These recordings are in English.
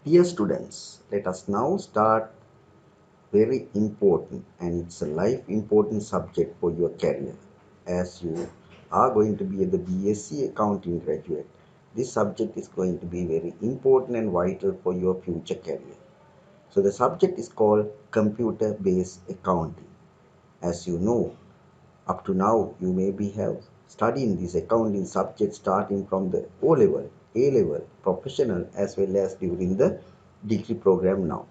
Dear students, let us now start very important and it's a life important subject for your career. As you are going to be the BSc accounting graduate, this subject is going to be very important and vital for your future career. So the subject is called computer based accounting. As you know, up to now you maybe have studied this accounting subject starting from the O level, A level, professional as well as during the degree program now.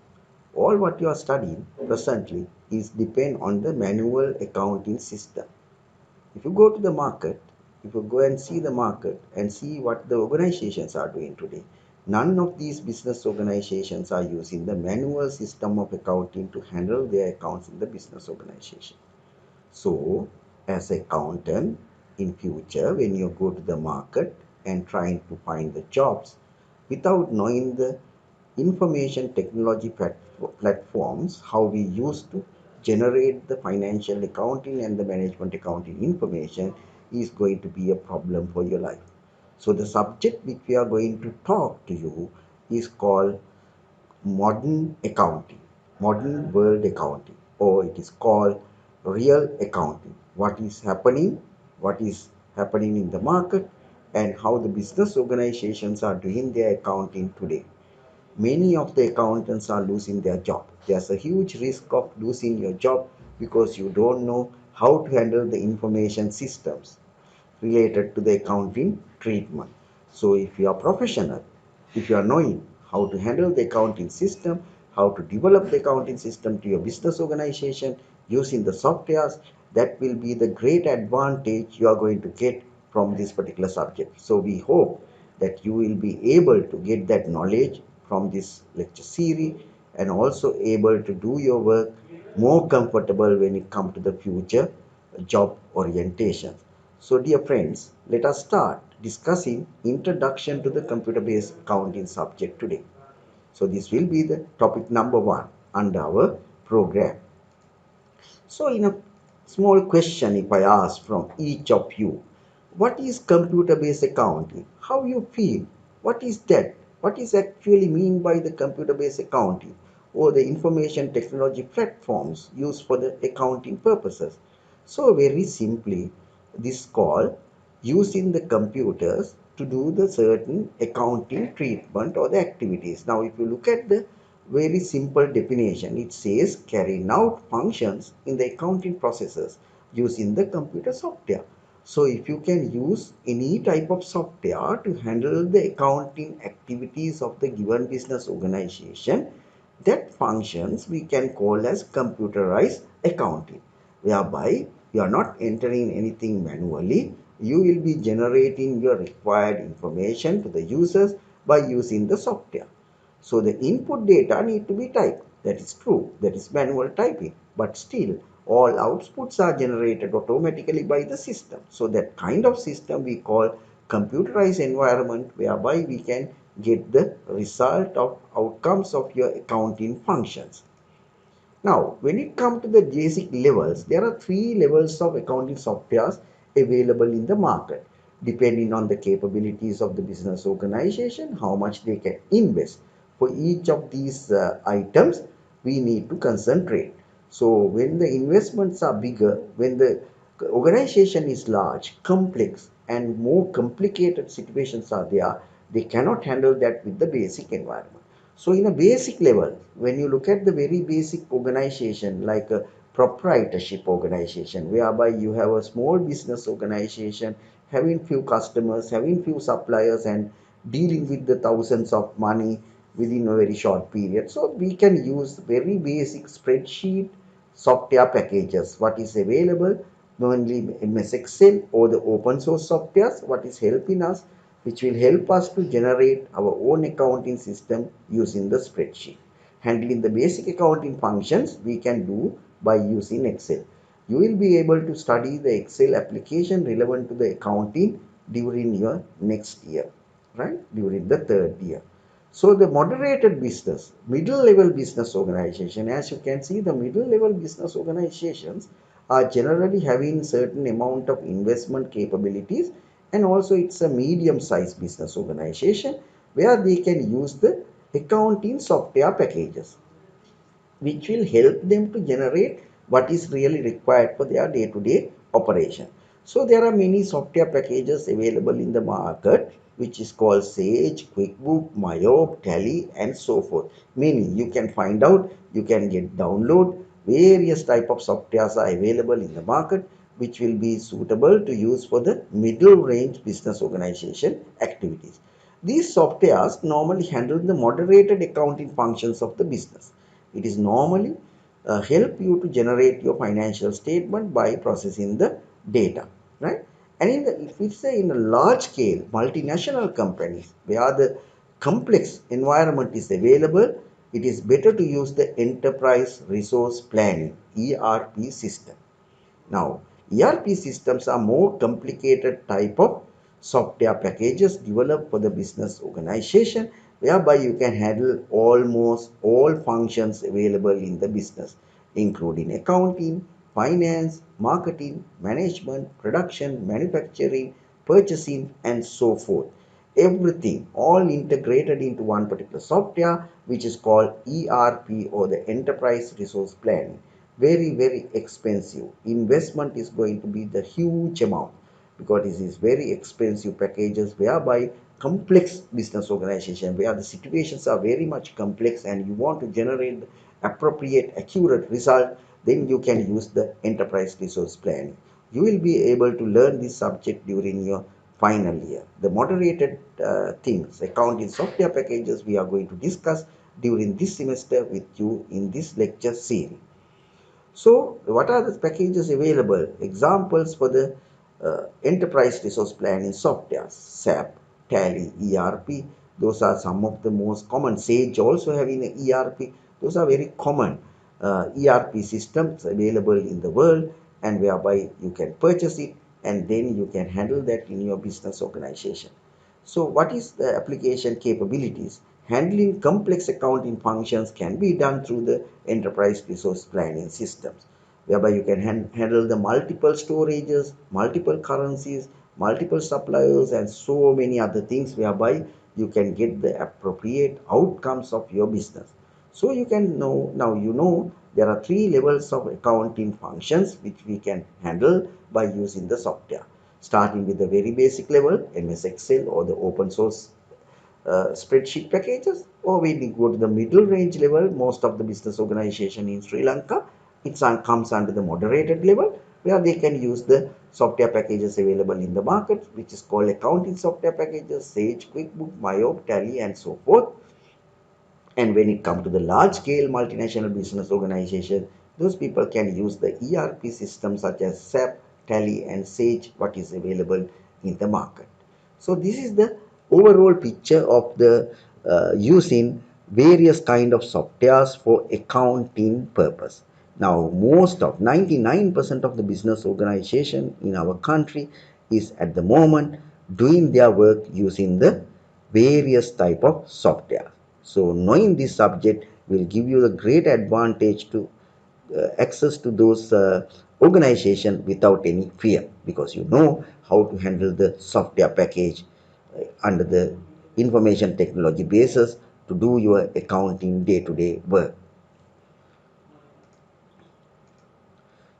All what you are studying presently is depend on the manual accounting system. If you go to the market, if you go and see the market and see what the organizations are doing today, none of these business organizations are using the manual system of accounting to handle their accounts in the business organization. So, as accountant in future, when you go to the market and trying to find the jobs without knowing the information technology platforms, how we used to generate the financial accounting and the management accounting information is going to be a problem for your life. So the subject which we are going to talk to you is called modern accounting, modern world accounting, or it is called real accounting. What is happening in the market, and how the business organizations are doing their accounting today. Many of the accountants are losing their job. There's a huge risk of losing your job because you don't know how to handle the information systems related to the accounting treatment. So if you are professional, if you are knowing how to handle the accounting system, how to develop the accounting system to your business organization using the softwares, that will be the great advantage you are going to get from this particular subject. So we hope that you will be able to get that knowledge from this lecture series and also able to do your work more comfortable when it comes to the future job orientation. So dear friends, let us start discussing introduction to the computer-based accounting subject today. So this will be the topic number 1 under our program. So in a small question if I ask from each of you, what is computer-based accounting? How you feel? What is that? What is actually mean by the computer-based accounting or the information technology platforms used for the accounting purposes? So very simply, this call using the computers to do the certain accounting treatment or the activities. Now, if you look at the very simple definition, it says carrying out functions in the accounting processes using the computer software. So if you can use any type of software to handle the accounting activities of the given business organization, that functions we can call as computerized accounting, whereby you are not entering anything manually, you will be generating your required information to the users by using the software. So the input data need to be typed. That is true. That is manual typing. But still, all outputs are generated automatically by the system. So that kind of system we call computerized environment, whereby we can get the result of outcomes of your accounting functions. Now, when it comes to the basic levels, there are 3 levels of accounting softwares available in the market, depending on the capabilities of the business organization, how much they can invest. For each of these items, we need to concentrate. So, when the investments are bigger, when the organization is large, complex, and more complicated situations are there, they cannot handle that with the basic environment. So in a basic level, when you look at the very basic organization like a proprietorship organization, whereby you have a small business organization having few customers, having few suppliers and dealing with the thousands of money within a very short period. So we can use very basic spreadsheet software packages. What is available mainly MS Excel or the open source softwares, what is helping us, which will help us to generate our own accounting system using the spreadsheet. Handling the basic accounting functions we can do by using Excel. You will be able to study the Excel application relevant to the accounting during your next year, right? During the third year. So the moderated business, middle level business organization, as you can see, the middle level business organizations are generally having certain amount of investment capabilities, and also it's a medium sized business organization where they can use the accounting software packages, which will help them to generate what is really required for their day-to-day operation. So there are many software packages available in the market, which is called Sage, QuickBook, Mayob, Tally, and so forth. Many you can find out, you can get download. Various type of softwares are available in the market, which will be suitable to use for the middle range business organization activities. These softwares normally handle the moderated accounting functions of the business. It is normally help you to generate your financial statement by processing the data, right? And if we say in a large scale multinational companies where the complex environment is available, it is better to use the enterprise resource planning ERP system. Now, ERP systems are more complicated type of software packages developed for the business organization, whereby you can handle almost all functions available in the business, including accounting, finance, marketing, management, production, manufacturing, purchasing, and so forth. Everything all integrated into one particular software, which is called ERP, or the enterprise resource planning. Very expensive. Investment is going to be the huge amount, because this is very expensive packages whereby complex business organization where the situations are very much complex and you want to generate appropriate accurate result, then you can use the enterprise resource planning. You will be able to learn this subject during your final year. The moderated things, accounting software packages, we are going to discuss during this semester with you in this lecture series. So, what are the packages available? Examples for the enterprise resource planning software: SAP, Tally, ERP. Those are some of the most common. Sage also having an ERP. Those are very common ERP systems available in the world, and whereby you can purchase it and then you can handle that in your business organization. So what is the application capabilities? Handling complex accounting functions can be done through the enterprise resource planning systems, whereby you can handle the multiple storages, multiple currencies, multiple suppliers, and so many other things, whereby you can get the appropriate outcomes of your business. So you can know, now you know there are three levels of accounting functions which we can handle by using the software, starting with the very basic level, MS Excel or the open source spreadsheet packages, or when we go to the middle range level, most of the business organization in Sri Lanka, it comes under the moderated level, where they can use the software packages available in the market, which is called accounting software packages: Sage, QuickBook, Mayob, Tally, and so forth. And when it comes to the large scale multinational business organization, those people can use the ERP systems such as SAP, Tally, and Sage, what is available in the market. So this is the overall picture of the using various kind of softwares for accounting purpose. Now, most of 99% of the business organization in our country is at the moment doing their work using the various type of software. So knowing this subject will give you a great advantage to access to those organization without any fear, because you know how to handle the software package under the information technology basis to do your accounting day-to-day work.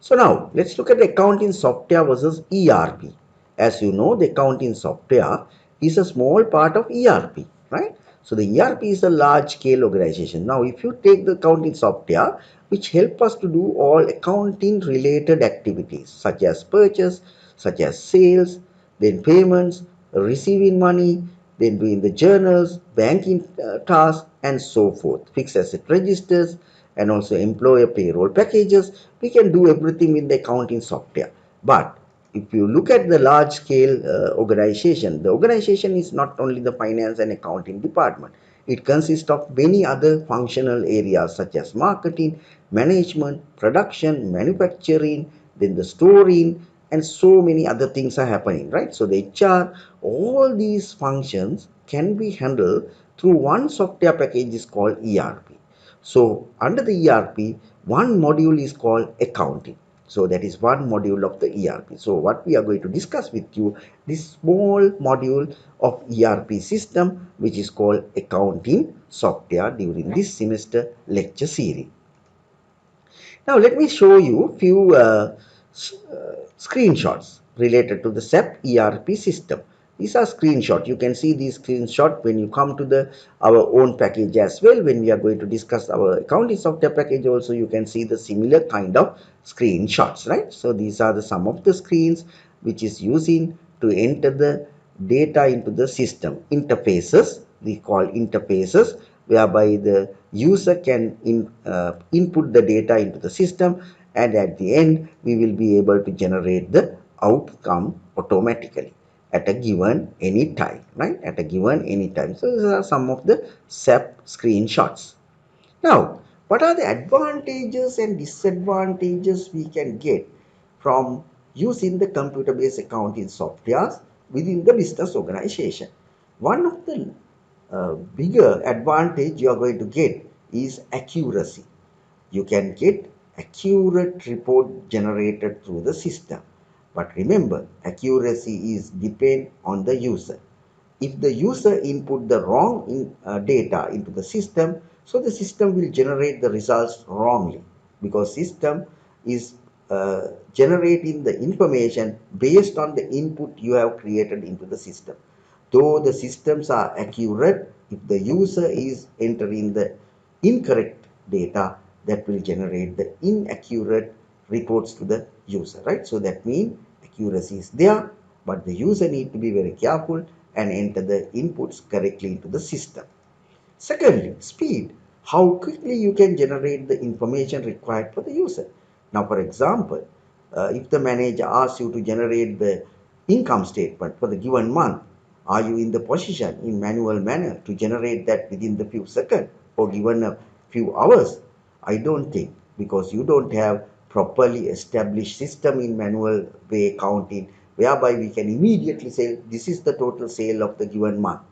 So now let's look at the accounting software versus ERP. As you know, the accounting software is a small part of ERP, right? So the ERP is a large scale organization. Now, if you take the accounting software, which help us to do all accounting related activities such as purchase, such as sales, then payments, receiving money, then doing the journals, banking tasks, and so forth, fixed asset registers, and also employer payroll packages. We can do everything with the accounting software. But if you look at the large scale organization, the organization is not only the finance and accounting department. It consists of many other functional areas such as marketing, management, production, manufacturing, then the storing, and so many other things are happening, right? So the HR, all these functions can be handled through one software package is called ERP. So under the ERP, one module is called accounting. So that is one module of the ERP. So what we are going to discuss with you, this small module of ERP system, which is called accounting software, during this semester lecture series. Now let me show you few screenshots related to the SAP ERP system. These are screenshots. You can see these screenshots when you come to the our own package as well. When we are going to discuss our accounting software package also, you can see the similar kind of screenshots, right? So these are the some of the screens which is using to enter the data into the system. Interfaces, we call interfaces, whereby the user can input the data into the system, and at the end we will be able to generate the outcome automatically at a given any time, right? At a given any time. So these are some of the SAP screenshots. Now, what are the advantages and disadvantages we can get from using the computer-based accounting softwares within the business organization? One of the bigger advantage you are going to get is accuracy. You can get accurate report generated through the system. But remember, accuracy is depend on the user. If the user input the wrong data into the system, so the system will generate the results wrongly, because system is generating the information based on the input you have created into the system. Though the systems are accurate, if the user is entering the incorrect data, that will generate the inaccurate reports to the user, right? So that means accuracy is there, but the user need to be very careful and enter the inputs correctly into the system. Secondly, speed. How quickly you can generate the information required for the user. Now, for example, if the manager asks you to generate the income statement for the given month, are you in the position in manual manner to generate that within the few seconds or given a few hours? I don't think, because you don't have properly established system in manual way accounting, whereby we can immediately say this is the total sale of the given month.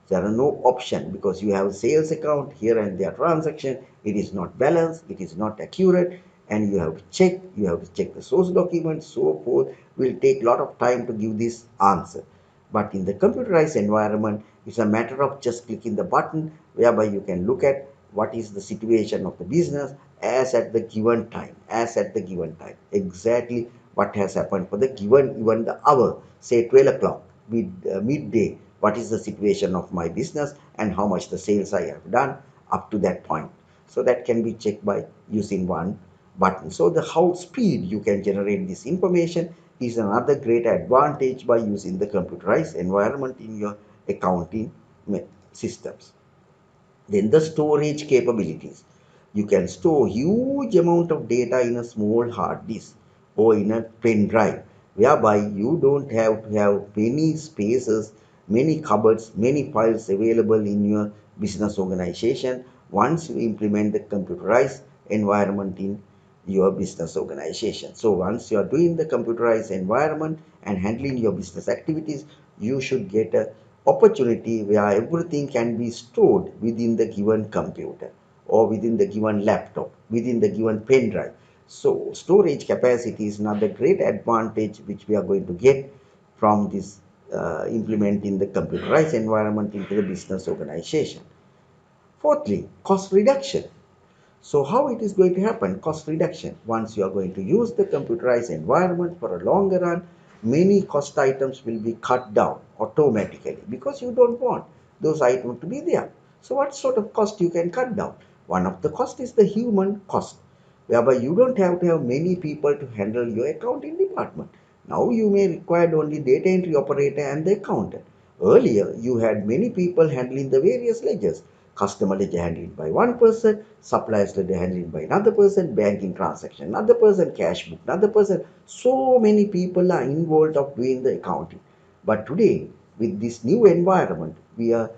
There are no option, because you have a sales account here and there transaction. It is not balanced, it is not accurate, and you have to check the source document, so forth. Will take a lot of time to give this answer. But in the computerized environment, it's a matter of just clicking the button, whereby you can look at what is the situation of the business as at the given time, exactly what has happened for the given, even the hour, say 12 o'clock, midday, what is the situation of my business and how much the sales I have done up to that point. So that can be checked by using one button. So the how speed you can generate this information is another great advantage by using the computerized environment in your accounting systems. Then the storage capabilities. You can store huge amount of data in a small hard disk or in a pen drive, whereby you don't have to have many spaces, many cupboards, many files available in your business organization once you implement the computerized environment in your business organization. So once you are doing the computerized environment and handling your business activities, you should get a opportunity where everything can be stored within the given computer or within the given laptop, within the given pen drive. So storage capacity is another great advantage which we are going to get from this implementing the computerized environment into the business organization. Fourthly, cost reduction. So how it is going to happen? Cost reduction. Once you are going to use the computerized environment for a longer run, many cost items will be cut down automatically, because you don't want those items to be there. So what sort of cost you can cut down? One of the cost is the human cost, whereby you don't have to have many people to handle your accounting department. Now you may require only data entry operator and the accountant. Earlier, you had many people handling the various ledgers. Customer ledger handled by one person, suppliers ledger handled by another person, banking transaction another person, cash book another person. So many people are involved of doing the accounting. But today, with this new environment, the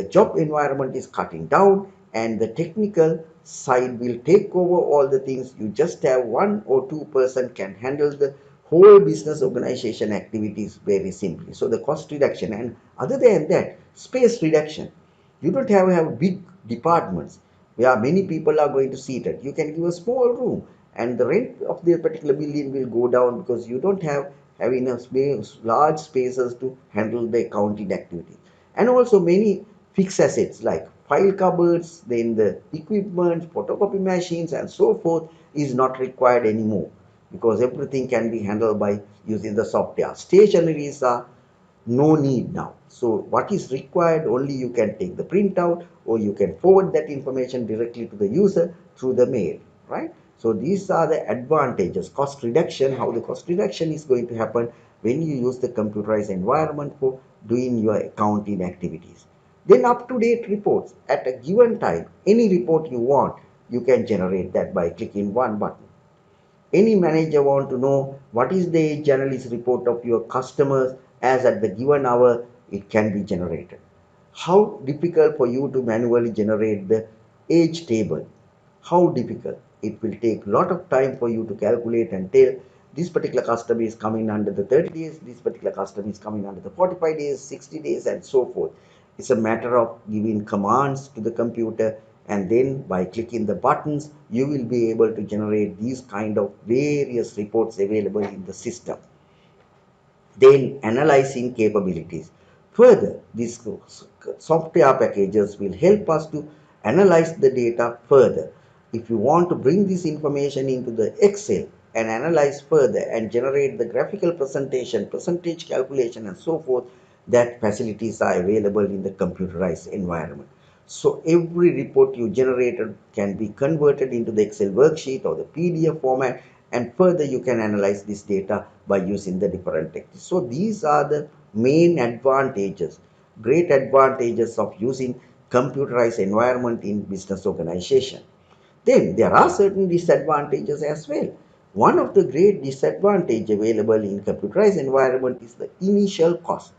job environment is cutting down, and the technical side will take over all the things. You just have one or two person can handle the whole business organization activities very simply. So the cost reduction, and other than that, space reduction. You don't have big departments where many people are going to sit at. You can give a small room and the rent of the particular building will go down because you don't have enough space, large spaces to handle the accounting activity. And also many fixed assets like file cupboards, then the equipment, photocopy machines, and so forth is not required anymore because everything can be handled by using the software. Stationaries are no need now. So what is required, only you can take the printout or you can forward that information directly to the user through the mail, right? So these are the advantages. Cost reduction, how the cost reduction is going to happen when you use the computerized environment for doing your accounting activities. Then up-to-date reports at a given time, any report you want, you can generate that by clicking one button. Any manager want to know what is the age analysis report of your customers as at the given hour, it can be generated. How difficult for you to manually generate the age table? How difficult? It will take a lot of time for you to calculate and tell this particular customer is coming under the 30 days, this particular customer is coming under the 45 days, 60 days, and so forth. It's a matter of giving commands to the computer, and then by clicking the buttons you will be able to generate these kind of various reports available in the system. Then analyzing capabilities. Further, these software packages will help us to analyze the data further. If you want to bring this information into the Excel and analyze further and generate the graphical presentation, percentage calculation, and so forth, that facilities are available in the computerized environment. So every report you generated can be converted into the Excel worksheet or the PDF format, and further you can analyze this data by using the different techniques. So these are the main advantages, great advantages of using computerized environment in business organization. Then there are certain disadvantages as well. One of the great disadvantage available in computerized environment is the initial cost.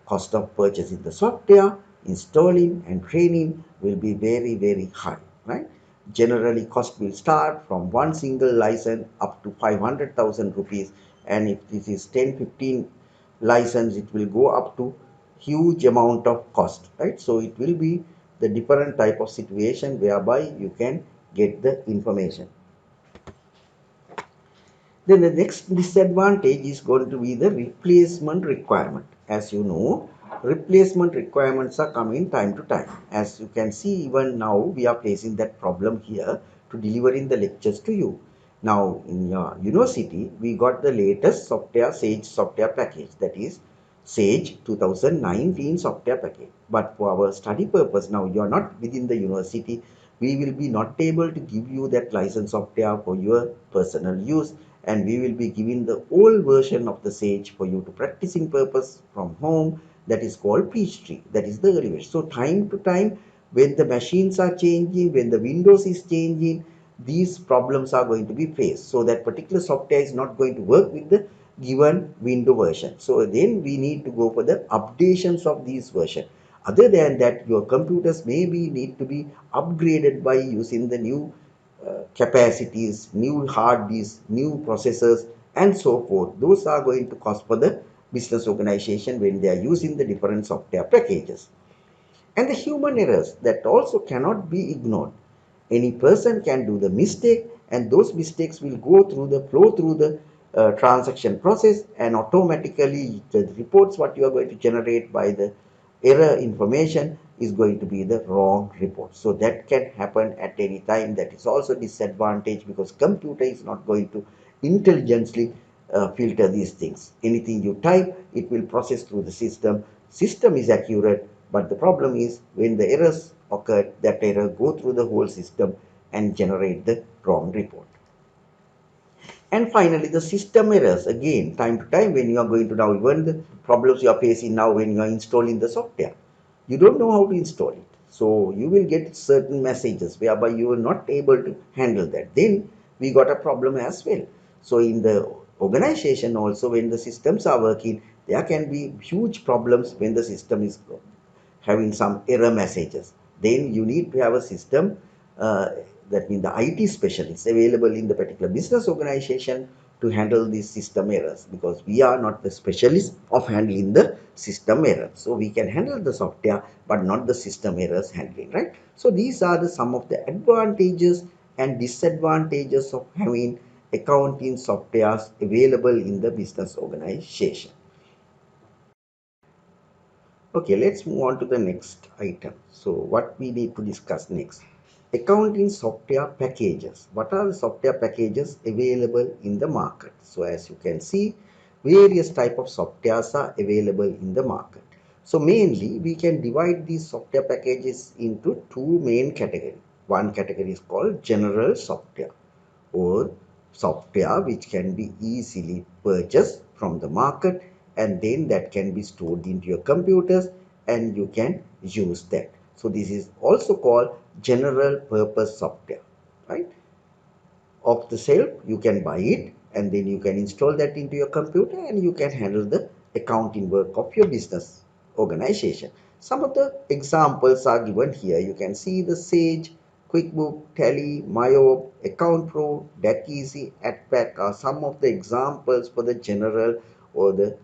Cost of purchasing the software, installing and training will be very, very high, right? Generally, cost will start from one single license up to 500,000 rupees. And if this is 10, 15 license, it will go up to huge amount of cost, right? So it will be the different type of situation whereby you can get the information. Then the next disadvantage is going to be the replacement requirement. As you know, replacement requirements are coming time to time. As you can see, even now we are facing that problem here to delivering the lectures to you. Now in your university, we got the latest software Sage software package, that is Sage 2019 software package. But for our study purpose, now you are not within the university, we will be not able to give you that license software for your personal use, and we will be giving the old version of the Sage for you to practicing purpose from home, that is called Peachtree, that is the early version. So time to time, when the machines are changing, when the Windows is changing, these problems are going to be faced. So that particular software is not going to work with the given window version. So then we need to go for the updations of these version. Other than that, your computers maybe need to be upgraded by using the new capacities, new hard disks, new processors, and so forth. Those are going to cost for the business organization when they are using the different software packages. And the human errors that also cannot be ignored. Any person can do the mistake, and those mistakes will go through the flow through the transaction process, and automatically the reports what you are going to generate by the error information is going to be the wrong report. So that can happen at any time. That is also disadvantage because computer is not going to intelligently filter these things. Anything you type, it will process through the system. System is accurate, but the problem is when the errors occur, that error go through the whole system and generate the wrong report. And finally, the system errors. Again, time to time when you are going to now, even the problems you are facing now when you are installing the software, you don't know how to install it. So you will get certain messages whereby you are not able to handle that. Then we got a problem as well. So in the organization also, when the systems are working, there can be huge problems when the system is having some error messages. Then you need to have a system, uh, that means the IT specialists available in the particular business organization to handle these system errors, because we are not the specialists of handling the system errors. So we can handle the software but not the system errors handling, right? So these are the some of the advantages and disadvantages of having accounting softwares available in the business organization. Okay, let's move on to the next item. So what we need to discuss next? Accounting software packages. What are the software packages available in the market? So as you can see, various type of softwares are available in the market. So mainly we can divide these software packages into two main categories. One category is called general software, or software which can be easily purchased from the market, and then that can be stored into your computers and you can use that. So this is also called general purpose software, right? Off the shelf, you can buy it and then you can install that into your computer and you can handle the accounting work of your business organization. Some of the examples are given here. You can see the Sage, QuickBook, Tally, Mayo, Account Pro, DAC-Easy, AdPack are some of the examples for the general or the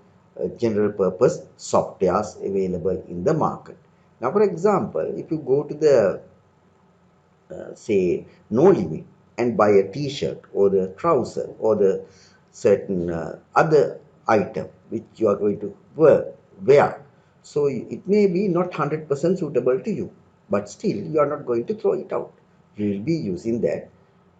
general purpose softwares available in the market. Now, for example, if you go to the say no limit and buy a t-shirt or the trouser or the certain other item which you are going to wear, so it may be not 100% suitable to you, but still you are not going to throw it out. You will be using that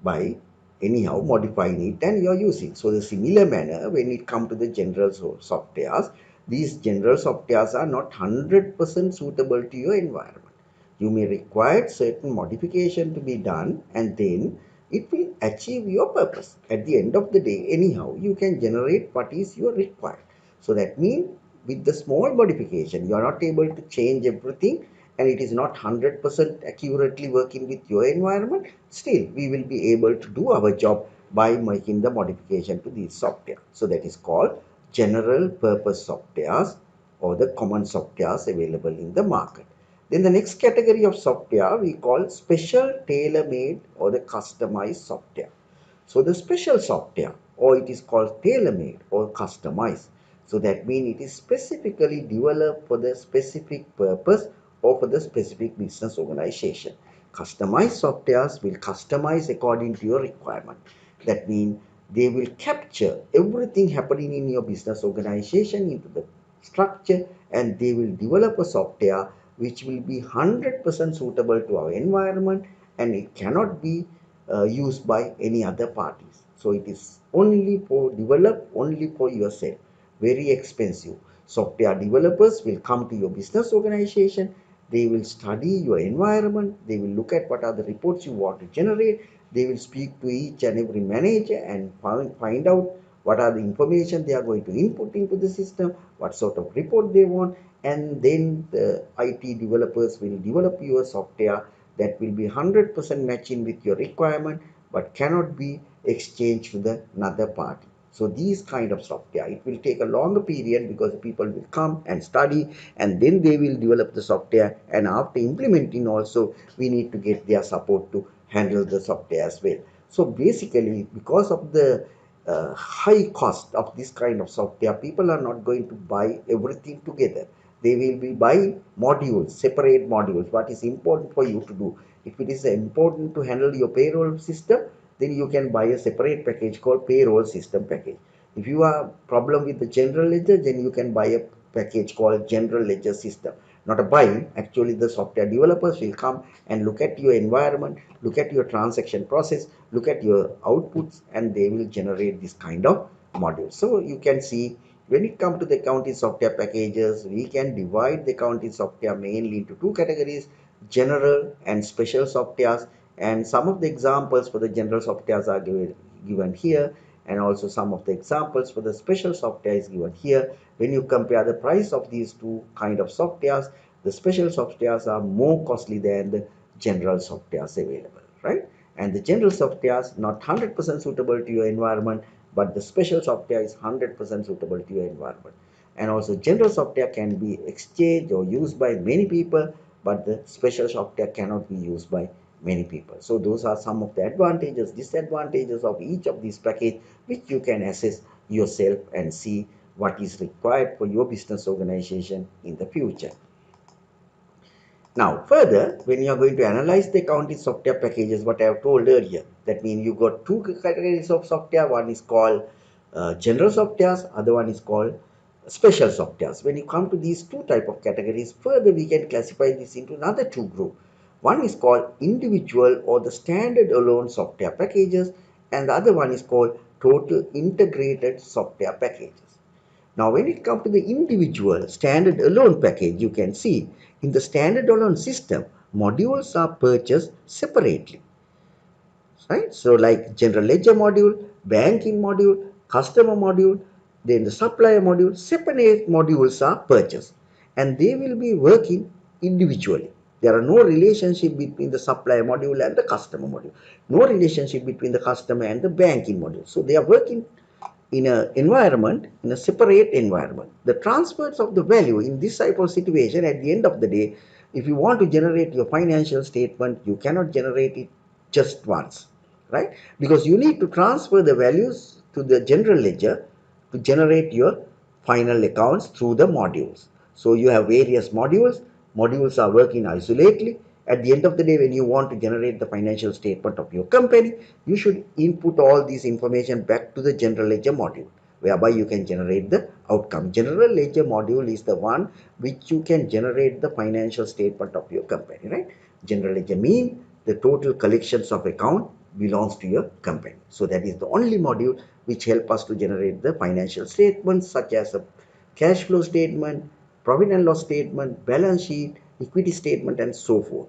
by anyhow modifying it and you are using. So the similar manner, when it comes to the general softwares, these general softwares are not 100% suitable to your environment. You may require certain modification to be done and then it will achieve your purpose. At the end of the day, anyhow, you can generate what is your required. So that means with the small modification, you are not able to change everything and it is not 100% accurately working with your environment. Still, we will be able to do our job by making the modification to this software. So that is called general purpose softwares or the common softwares available in the market. Then the next category of software we call special tailor-made or the customized software. So the special software, or it is called tailor-made or customized. So that means it is specifically developed for the specific purpose or for the specific business organization. Customized softwares will customize according to your requirement. That means they will capture everything happening in your business organization into the structure and they will develop a software which will be 100% suitable to our environment and it cannot be used by any other parties. So it is only for develop only for yourself. Very expensive. Software developers will come to your business organization. They will study your environment. They will look at what are the reports you want to generate. They will speak to each and every manager and find out what are the information they are going to input into the system, what sort of report they want, and then the IT developers will develop your software that will be 100% matching with your requirement but cannot be exchanged to the another party. So these kind of software, it will take a longer period because people will come and study and then they will develop the software, and after implementing also we need to get their support to handle the software as well. So basically, because of the high cost of this kind of software, people are not going to buy everything together. They will be buying modules, separate modules. What is important for you to do? If it is important to handle your payroll system, then you can buy a separate package called payroll system package. If you have problem with the general ledger, then you can buy a package called general ledger system. Not a buy, actually the software developers will come and look at your environment, look at your transaction process, look at your outputs, and they will generate this kind of module. So you can see when it comes to the accounting software packages, we can divide the accounting software mainly into two categories, general and special softwares. And some of the examples for the general softwares are given here, and also some of the examples for the special software is given here. When you compare the price of these two kind of softwares, the special softwares are more costly than the general softwares available, right? And the general softwares not 100% suitable to your environment, but the special software is 100% suitable to your environment. And also general software can be exchanged or used by many people, but the special software cannot be used by many people. So those are some of the advantages, disadvantages of each of these packages, which you can assess yourself and see what is required for your business organization in the future. Now, further, when you are going to analyze the accounting software packages, what I have told earlier, that means you got two categories of software. One is called general softwares, other one is called special softwares. When you come to these two type of categories, further we can classify this into another two group. One is called individual or the standard alone software packages, and the other one is called total integrated software packages. Now, when it comes to the individual standard alone package, you can see in the standard alone system, modules are purchased separately, right? So, like general ledger module, banking module, customer module, then the supplier module, separate modules are purchased and they will be working individually. There are no relationship between the supplier module and the customer module, no relationship between the customer and the banking module. So, they are working in a environment, in a separate environment. The transfers of the value in this type of situation, at the end of the day, if you want to generate your financial statement, you cannot generate it just once, right? Because you need to transfer the values to the general ledger to generate your final accounts through the modules. So you have various modules are working isolatedly. At the end of the day, when you want to generate the financial statement of your company, you should input all this information back to the general ledger module, whereby you can generate the outcome. General ledger module is the one which you can generate the financial statement of your company, right? General ledger means the total collections of account belongs to your company. So that is the only module which help us to generate the financial statements such as a cash flow statement, profit and loss statement, balance sheet, equity statement, and so forth,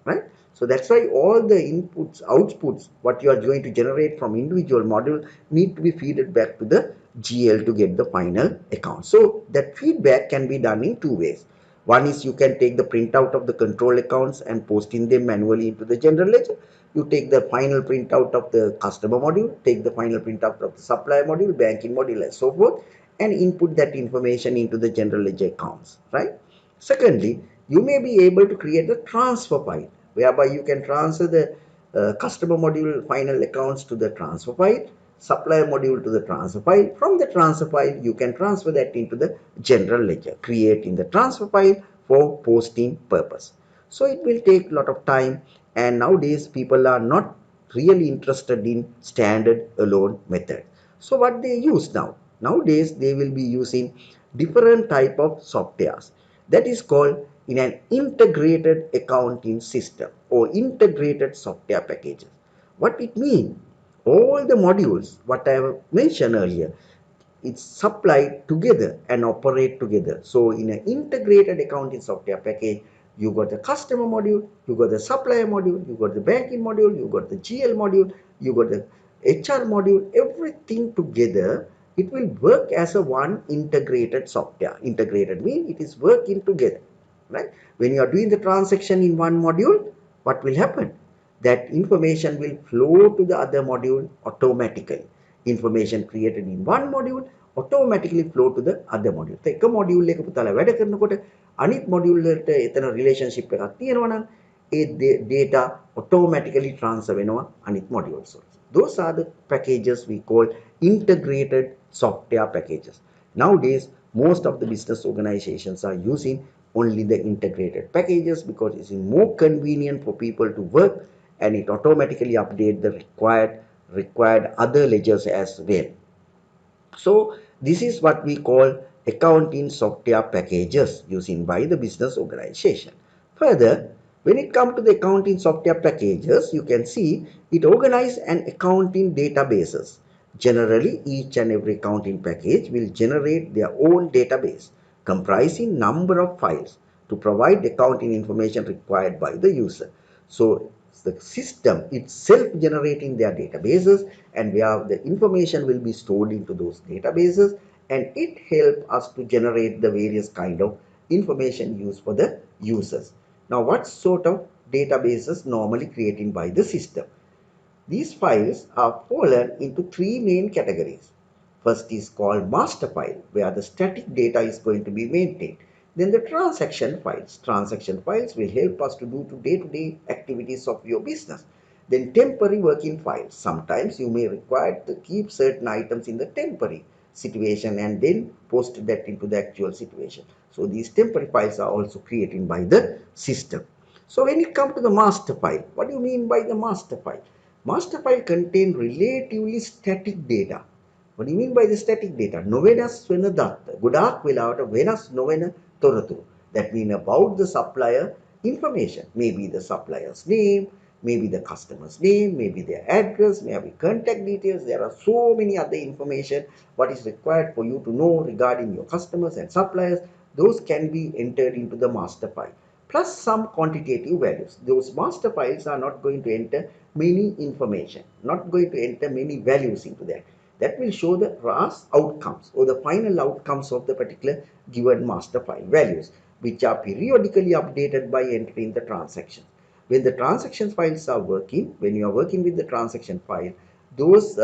right? So that's why all the inputs, outputs, what you are going to generate from individual module need to be fed back to the GL to get the final account. So that feedback can be done in two ways. One is you can take the printout of the control accounts and posting them manually into the general ledger. You take the final printout of the customer module, take the final printout of the supplier module, banking module, and so forth, and input that information into the general ledger accounts, right? Secondly, you may be able to create a transfer file whereby you can transfer the customer module final accounts to the transfer file, supplier module to the transfer file. From the transfer file, you can transfer that into the general ledger, creating the transfer file for posting purpose. So it will take a lot of time, and nowadays people are not really interested in standard alone method. So what they use now? Nowadays they will be using different type of softwares that is called in an integrated accounting system or integrated software packages. What it means? All the modules what I have mentioned earlier, it's supplied together and operate together. So in an integrated accounting software package, you got the customer module, you got the supplier module, you got the banking module, you got the GL module, you got the HR module, everything together. It will work as a one integrated software. Integrated means it is working together, right? When you are doing the transaction in one module, what will happen? That information will flow to the other module automatically. Information created in one module automatically flow to the other module. එක module එක පුතාලා වැඩ කරනකොට අනිත් module වලට එතන relationship එකක් තියෙනවා නම් ඒ data automatically transfer වෙනවා අනිත් modules වලට. Those are the packages we call integrated software packages. Nowadays, most of the business organizations are using only the integrated packages because it's more convenient for people to work, and it automatically update the required other ledgers as well. So this is what we call accounting software packages using by the business organization. Further, when it comes to the accounting software packages, you can see it organizes an accounting databases. Generally, each and every accounting package will generate their own database comprising number of files to provide accounting information required by the user. So the system itself generating their databases, and where the information will be stored into those databases, and it helps us to generate the various kind of information used for the users. Now, what sort of databases normally created by the system? These files are fallen into three main categories. First is called master file, where the static data is going to be maintained. Then the transaction files. Transaction files will help us to do day-to-day activities of your business. Then temporary working files. Sometimes you may require to keep certain items in the temporary. situation and then post that into the actual situation. So these temporary files are also created by the system. So when it comes to the master file, what do you mean by the master file? Master file contain relatively static data. What do you mean by the static data? Novenas Swenadatta, Gudak Vilata, Venas Novena Toratu. That means about the supplier information. Maybe the supplier's name, maybe the customer's name, maybe their address, maybe contact details. There are so many other information what is required for you to know regarding your customers and suppliers. Those can be entered into the master file. Plus some quantitative values. Those master files are not going to enter many information, not going to enter many values into that. That will show the RAS outcomes or the final outcomes of the particular given master file values, which are periodically updated by entering the transactions. When the transaction files are working, when you are working with the transaction file, those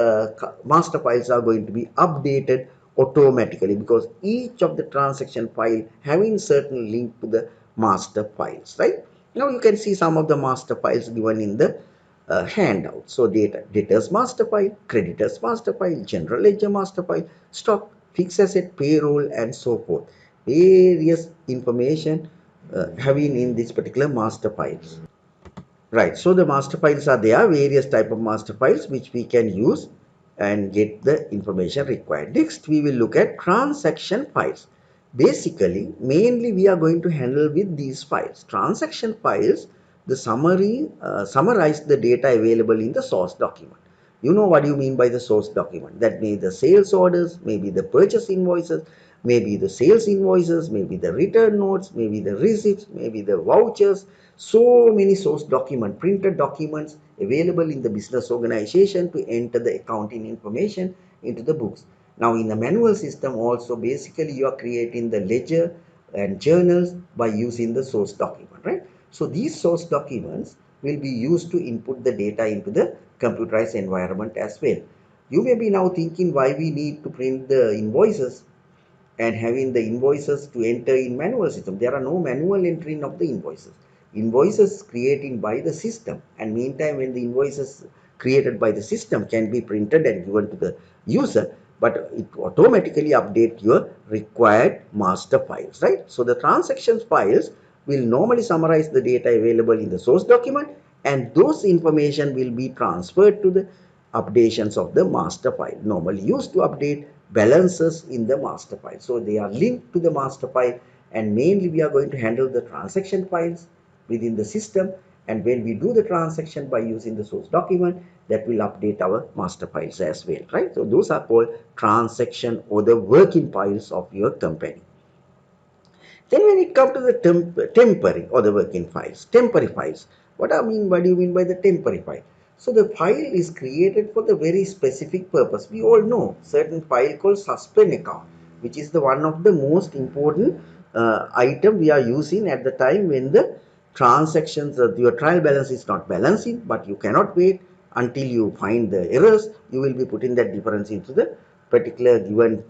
master files are going to be updated automatically because each of the transaction file having certain link to the master files, right? Now you can see some of the master files given in the handout. So debtors master file, creditors master file, general ledger master file, stock, fixed asset, payroll, and so forth. Various information having in this particular master files. Right, so the master files are there, various type of master files which we can use and get the information required. Next, we will look at transaction files. Basically, mainly we are going to handle with these files. Transaction files, the summary, summarize the data available in the source document. You know what you mean by the source document. That may be the sales orders, maybe the purchase invoices, maybe the sales invoices, maybe the return notes, maybe the receipts, maybe the vouchers. So many source document, printed documents available in the business organization to enter the accounting information into the books. Now in the manual system also, basically you are creating the ledger and journals by using the source document, right? So these source documents will be used to input the data into the computerized environment as well. You may be now thinking why we need to print the invoices and having the invoices to enter in manual system. There are no manual entering of the invoices. Invoices created by the system, and meantime when the invoices created by the system can be printed and given to the user, but it automatically update your required master files, right? So the transactions files will normally summarize the data available in the source document, and those information will be transferred to the updations of the master file, normally used to update balances in the master file. So they are linked to the master file, and mainly we are going to handle the transaction files within the system, and when we do the transaction by using the source document, that will update our master files as well, right? So those are called transaction or the working files of your company. Then when it comes to the temporary or the working files, temporary files, what do you mean by the temporary file? So the file is created for the very specific purpose. We all know certain file called suspend account, which is the one of the most important item we are using at the time when the transactions, your trial balance is not balancing, but you cannot wait until you find the errors. You will be putting that difference into the particular given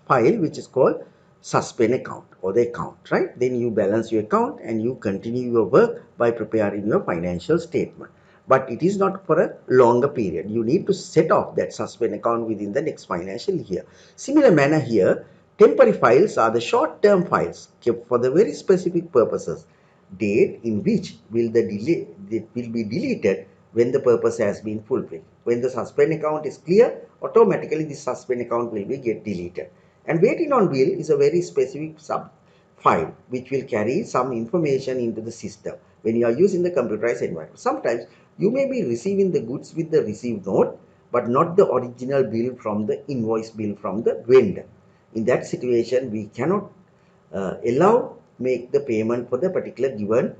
file, which is called suspend account or the account, right? Then you balance your account and you continue your work by preparing your financial statement. But it is not for a longer period. You need to set off that suspend account within the next financial year. Similar manner here, temporary files are the short-term files kept for the very specific purposes. Date in which will will be deleted when the purpose has been fulfilled. When the suspend account is clear, automatically the suspend account will be get deleted. And waiting on bill is a very specific sub file which will carry some information into the system when you are using the computerized environment. Sometimes you may be receiving the goods with the received note, but not the original bill from the invoice bill from the vendor. In that situation, we cannot allow make the payment for the particular given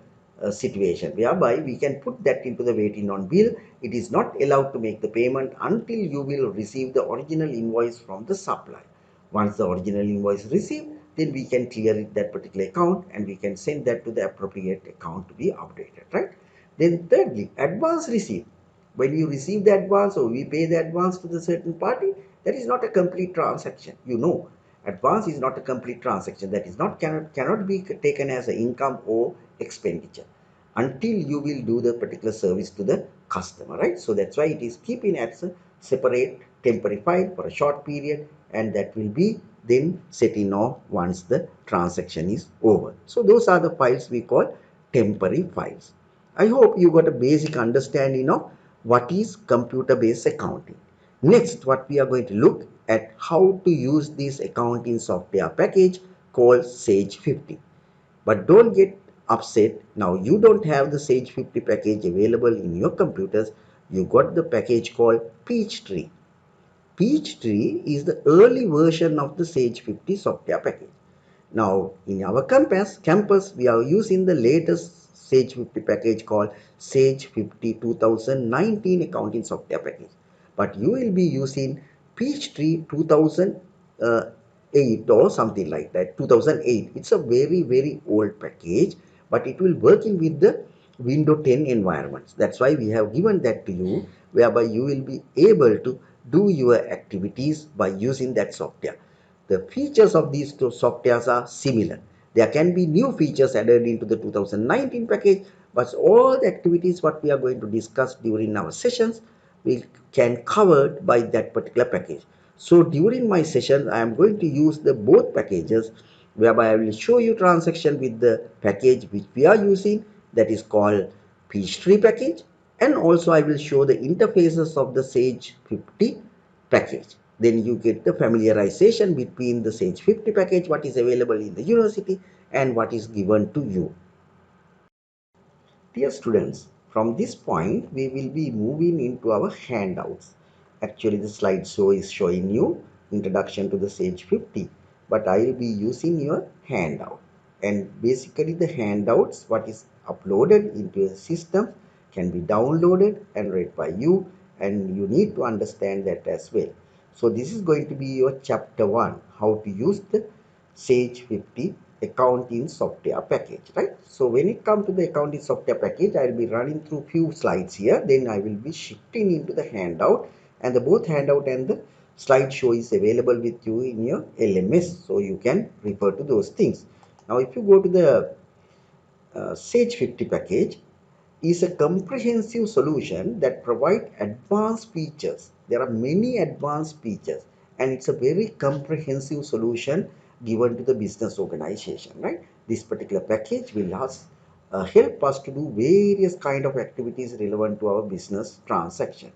situation, whereby we can put that into the waiting on bill. It is not allowed to make the payment until you will receive the original invoice from the supplier. Once the original invoice is received, then we can clear it, that particular account, and we can send that to the appropriate account to be updated, right? Then thirdly, advance receipt. When you receive the advance or we pay the advance to the certain party, that is not a complete transaction. You know, advance is not a complete transaction. That is not cannot be taken as an income or expenditure until you will do the particular service to the customer, right? So that's why it is keeping as a separate temporary file for a short period, and that will be then setting off once the transaction is over. So those are the files we call temporary files. I hope you got a basic understanding of what is computer-based accounting. Next, what we are going to look at how to use this accounting software package called Sage 50. But don't get upset. Now you don't have the Sage 50 package available in your computers. You got the package called Peachtree. Peachtree is the early version of the Sage 50 software package. Now, in our campus, we are using the latest Sage 50 package called Sage 50 2019 accounting software package. But you will be using Peachtree 2008 or something like that, 2008. It's a very old package, but it will working with the Windows 10 environments. That's why we have given that to you, whereby you will be able to do your activities by using that software. The features of these two softwares are similar. There can be new features added into the 2019 package, but all the activities what we are going to discuss during our sessions we can covered by that particular package. So during my session, I am going to use the both packages, whereby I will show you transaction with the package which we are using, that is called Peachtree package, and also I will show the interfaces of the Sage 50 package. Then you get the familiarization between the Sage 50 package, what is available in the university, and what is given to you. Dear students, from this point we will be moving into our handouts. Actually, the slideshow is showing you introduction to the Sage 50, but I will be using your handout. And basically the handouts what is uploaded into a system can be downloaded and read by you, and you need to understand that as well. So this is going to be your chapter 1, how to use the Sage 50 accounting software package, right? So when it comes to the accounting software package, I will be running through few slides here, then I will be shifting into the handout, and the both handout and the slideshow is available with you in your LMS, so you can refer to those things. Now if you go to the Sage 50 package, is a comprehensive solution that provide advanced features. There are many advanced features, and it's a very comprehensive solution given to the business organization, right? This particular package will help us to do various kind of activities relevant to our business transaction.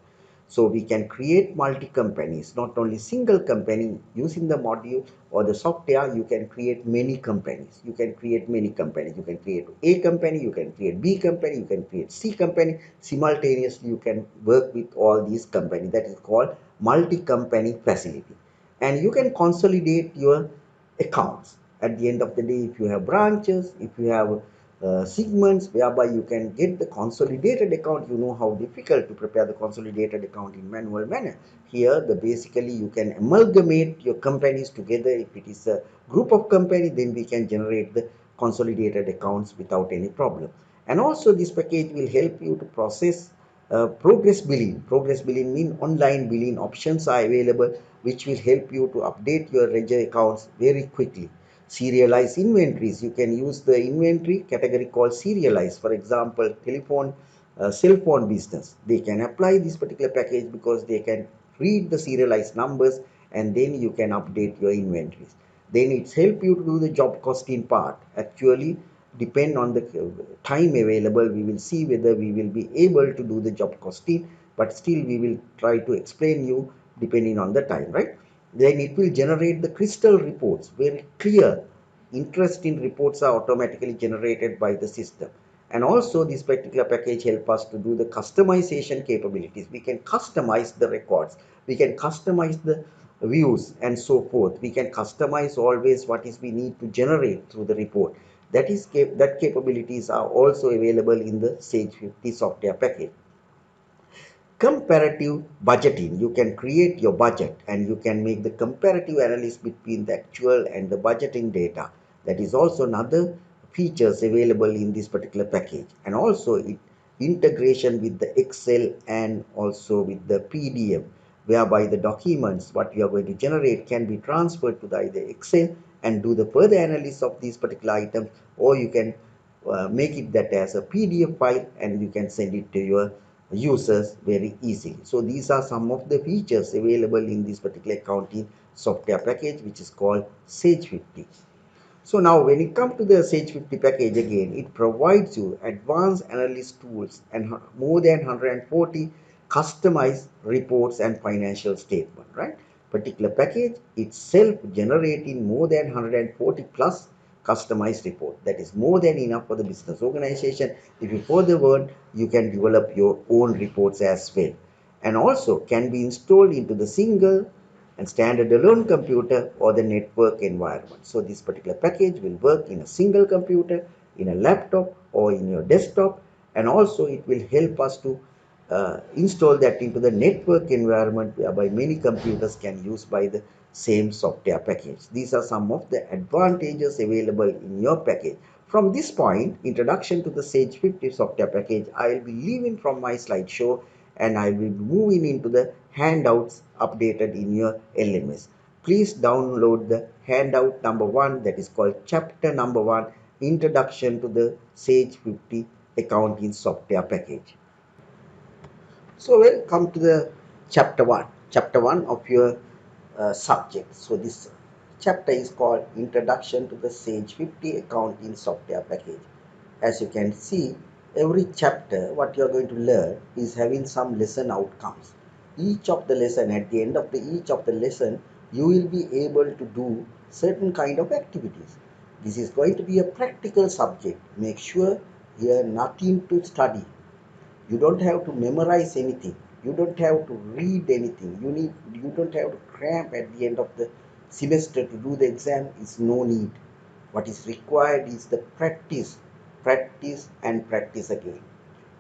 So we can create multi companies, not only single company. Using the module or the software, you can create many companies. You can create many companies. You can create A company, you can create B company, you can create C company. Simultaneously, you can work with all these companies. That is called multi-company facility. And you can consolidate your accounts. At the end of the day, if you have branches, if you have segments whereby you can get the consolidated account, you know how difficult to prepare the consolidated account in manual manner. Here the basically you can amalgamate your companies together. If it is a group of company, then we can generate the consolidated accounts without any problem. And also this package will help you to process progress billing. Progress billing means online billing options are available, which will help you to update your ledger accounts very quickly. Serialize inventories. You can use the inventory category called serialize. For example, telephone, cell phone business, they can apply this particular package because they can read the serialized numbers, and then you can update your inventories. Then it's help you to do the job costing part. Actually, depend on the time available, we will see whether we will be able to do the job costing, but still we will try to explain you depending on the time, right? Then it will generate the crystal reports, very clear. Interesting reports are automatically generated by the system. And also this particular package help us to do the customization capabilities. We can customize the records, we can customize the views and so forth. We can customize always what is we need to generate through the report. That capabilities are also available in the Sage 50 software package. Comparative budgeting. You can create your budget and you can make the comparative analysis between the actual and the budgeting data. That is also another features available in this particular package. And also it integration with the Excel and also with the PDF, whereby the documents what you are going to generate can be transferred to the either Excel and do the further analysis of these particular items, or you can make it that as a PDF file and you can send it to your users very easily. So these are some of the features available in this particular accounting software package, which is called Sage 50. So now when it comes to the Sage 50 package again, it provides you advanced analyst tools and more than 140 customized reports and financial statement, right? Particular package itself generating more than 140 plus customized report. That is more than enough for the business organization. If you further want, you can develop your own reports as well. And also can be installed into the single and standalone computer or the network environment. So this particular package will work in a single computer, in a laptop or in your desktop, and also it will help us to install that into the network environment whereby many computers can use by the same software package. These are some of the advantages available in your package. From this point, introduction to the Sage 50 software package, I will be leaving from my slideshow and I will be moving into the handouts updated in your LMS. Please download the handout number 1, that is called chapter number 1, Introduction to the Sage 50 Accounting Software Package. So we'll come to the chapter 1 of your subject. So this chapter is called Introduction to the Sage 50 Accounting Software Package. As you can see, every chapter what you are going to learn is having some lesson outcomes. Each of the lesson, at the end of each of the lesson, you will be able to do certain kind of activities. This is going to be a practical subject. Make sure here nothing to study. You don't have to memorize anything. You don't have to read anything. You don't have to cramp at the end of the semester to do the exam. Is no need. What is required is the practice, practice and practice again.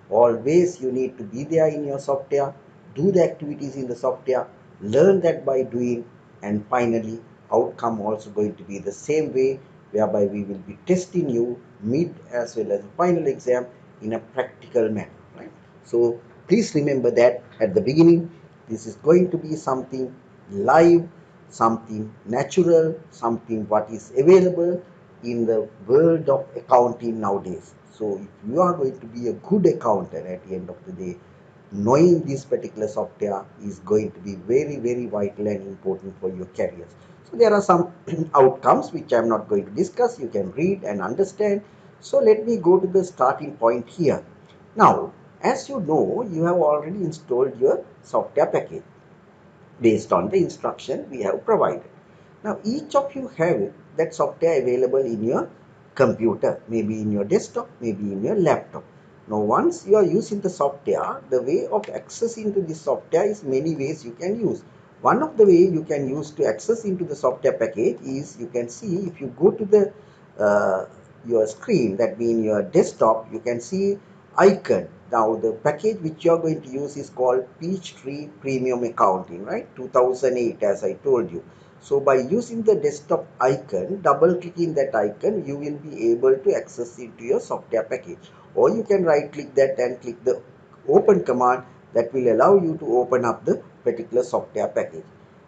Always you need to be there in your software, do the activities in the software, learn that by doing, and finally outcome also going to be the same way, whereby we will be testing you mid as well as the final exam in a practical manner, right? So please remember that at the beginning, this is going to be something live, something natural, something what is available in the world of accounting nowadays. So if you are going to be a good accountant at the end of the day, knowing this particular software is going to be very, very vital and important for your careers. So there are some outcomes which I'm not going to discuss. You can read and understand. So let me go to the starting point here. Now, as you know, you have already installed your software package based on the instruction we have provided. Now, each of you have that software available in your computer, maybe in your desktop, maybe in your laptop. Now, once you are using the software, the way of accessing to this software is many ways you can use. One of the way you can use to access into the software package is you can see if you go to the your screen, that means your desktop, you can see icon. Now the package which you are going to use is called Peachtree Premium Accounting, right? 2008, as I told you. So by using the desktop icon, double clicking that icon, you will be able to access into your software package. Or you can right click that and click the open command that will allow you to open up the particular software package.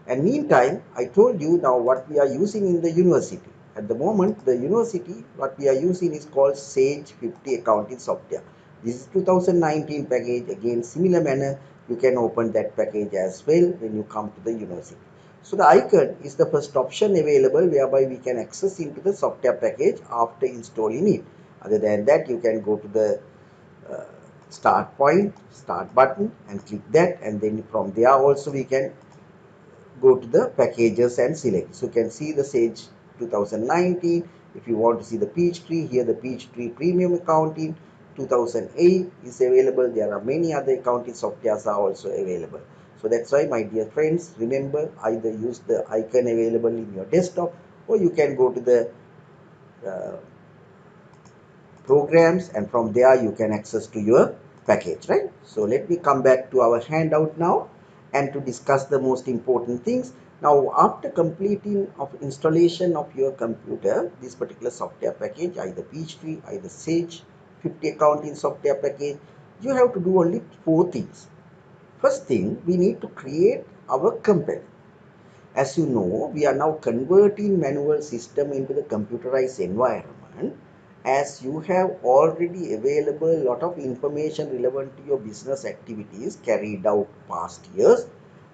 And meantime, I told you now what we are using in the university. At the moment, the university, what we are using is called Sage 50 Accounting Software. This is 2019 package. Again, similar manner, you can open that package as well when you come to the university. So the icon is the first option available whereby we can access into the software package after installing it. Other than that, you can go to the uh, start button and click that, and then from there also we can go to the packages and select. So you can see the Sage 2019. If you want to see the Peachtree, here the Peachtree Premium Accounting 2008 is available. There are many other accounting softwares are also available. So that's why, my dear friends, remember, either use the icon available in your desktop, or you can go to the uh, programs, and from there you can access to your package, right? So let me come back to our handout now and to discuss the most important things. Now, after completing of installation of your computer, this particular software package, either Peachtree, either Sage 50 accounting software package, you have to do only four things. First thing, we need to create our company. As you know, we are now converting manual system into the computerized environment, as you have already available a lot of information relevant to your business activities carried out past years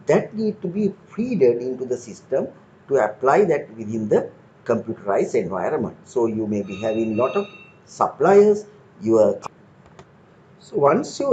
that need to be fed into the system to apply that within the computerized environment. So you may be having a lot of suppliers. Your So once you